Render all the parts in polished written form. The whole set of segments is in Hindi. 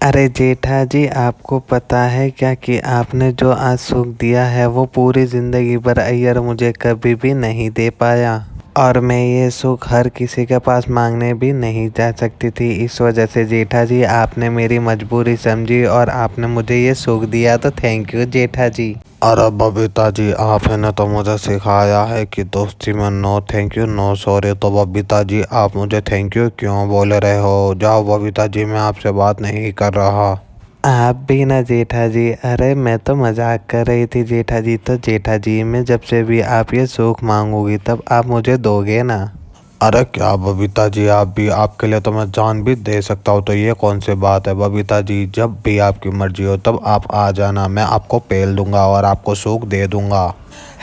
अरे जेठा जी, आपको पता है क्या कि आपने जो आज सुख दिया है वो पूरी ज़िंदगी भर अय्यर मुझे कभी भी नहीं दे पाया। और मैं ये सुख हर किसी के पास मांगने भी नहीं जा सकती थी। इस वजह से जेठा जी, आपने मेरी मजबूरी समझी और आपने मुझे ये सुख दिया, तो थैंक यू जेठा जी। अरे बबीता जी, आपने तो मुझे सिखाया है कि दोस्ती में no thank you no sorry. तो बबीता जी, आप मुझे थैंक यू क्यों बोल रहे हो? जाओ बबीता जी, मैं आपसे बात नहीं कर रहा। आप भी ना जेठा जी। अरे मैं तो मजाक कर रही थी जेठा जी। तो जेठा जी, मैं जब से भी आप ये सुख मांगोगी तब आप मुझे दोगे ना? अरे क्या बबीता जी, आप भी, आपके लिए तो मैं जान भी दे सकता हूँ। तो ये कौन सी बात है बबीता जी? जब भी आपकी मर्जी हो तब आप आ जाना, मैं आपको पेल दूंगा और आपको सूख दे दूंगा।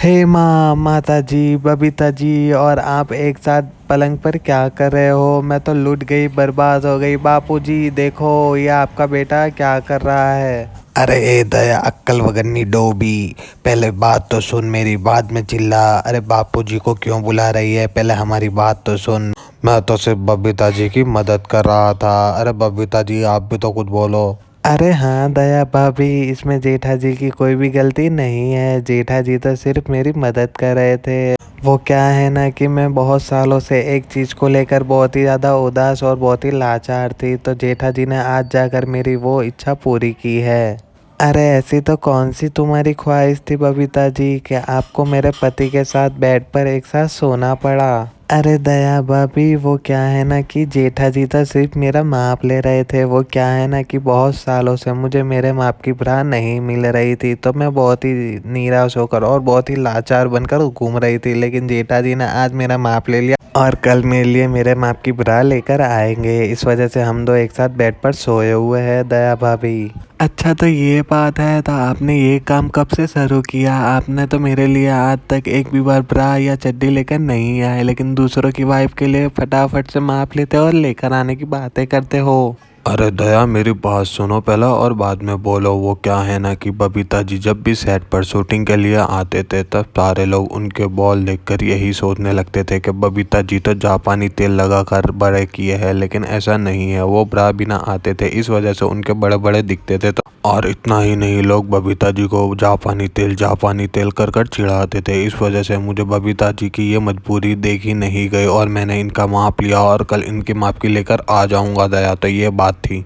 हे माँ, माता जी, बबीता जी और आप एक साथ पलंग पर क्या कर रहे हो? मैं तो लूट गई, बर्बाद हो गई। बापूजी देखो, ये आपका बेटा क्या कर रहा है। अरे ए दया, अक्कल वगन्नी डोबी, पहले बात तो सुन मेरी, बाद में चिल्ला। अरे बापूजी को क्यों बुला रही है? पहले हमारी बात तो सुन। मैं तो सिर्फ बबीता जी की मदद कर रहा था। अरे बबीता जी, आप भी तो कुछ बोलो। अरे हाँ दया भाभी, इसमें जेठा जी की कोई भी गलती नहीं है। जेठा जी तो सिर्फ मेरी मदद कर रहे थे। वो क्या है ना कि मैं बहुत सालों से एक चीज़ को लेकर बहुत ही ज़्यादा उदास और बहुत ही लाचार थी, तो जेठा जी ने आज जाकर मेरी वो इच्छा पूरी की है। अरे ऐसी तो कौन सी तुम्हारी ख्वाहिश थी बबीता जी कि आपको मेरे पति के साथ बेड पर एक साथ सोना पड़ा? अरे दया भाभी, वो क्या है ना कि जेठा जी तो सिर्फ मेरा माप ले रहे थे। वो क्या है ना कि बहुत सालों से मुझे मेरे माप की ब्रा नहीं मिल रही थी, तो मैं बहुत ही निराश होकर और बहुत ही लाचार बनकर घूम रही थी। लेकिन जेठा जी ने आज मेरा माप ले लिया और कल मेरे लिए मेरे माप की ब्रा लेकर आएंगे। इस वजह से हम दो एक साथ बेड पर सोए हुए हैं दया भाभी। अच्छा, तो ये बात है। तो आपने ये काम कब से शुरू किया? आपने तो मेरे लिए आज तक एक भी बार ब्रा या चड्डी लेकर नहीं आए, लेकिन दूसरों की वाइफ के लिए फटाफट से माप लेते हो और लेकर आने की बातें करते हो। अरे दया, मेरी बात सुनो पहला और बाद में बोलो। वो क्या है ना कि बबीता जी जब भी सेट पर शूटिंग के लिए आते थे तब सारे लोग उनके बॉल देखकर यही सोचने लगते थे कि बबीता जी तो जापानी तेल लगाकर बड़े किए हैं, लेकिन ऐसा नहीं है। वो ब्रा बिना आते थे, इस वजह से उनके बड़े बड़े दिखते थे। तो और इतना ही नहीं, लोग बबीता जी को जापानी तेल कर कर चिढ़ाते थे। इस वजह से मुझे बबीता जी की ये मजबूरी देखी नहीं गई और मैंने इनका माप लिया और कल इनके माप की लेकर आ जाऊंगा दया। तो ये बात थी।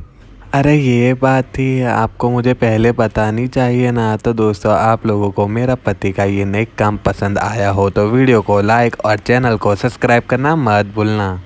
अरे ये बात थी, आपको मुझे पहले बतानी चाहिए ना। तो दोस्तों, आप लोगों को मेरा पति का ये नेक काम पसंद आया हो तो वीडियो को लाइक और चैनल को सब्सक्राइब करना मत भूलना।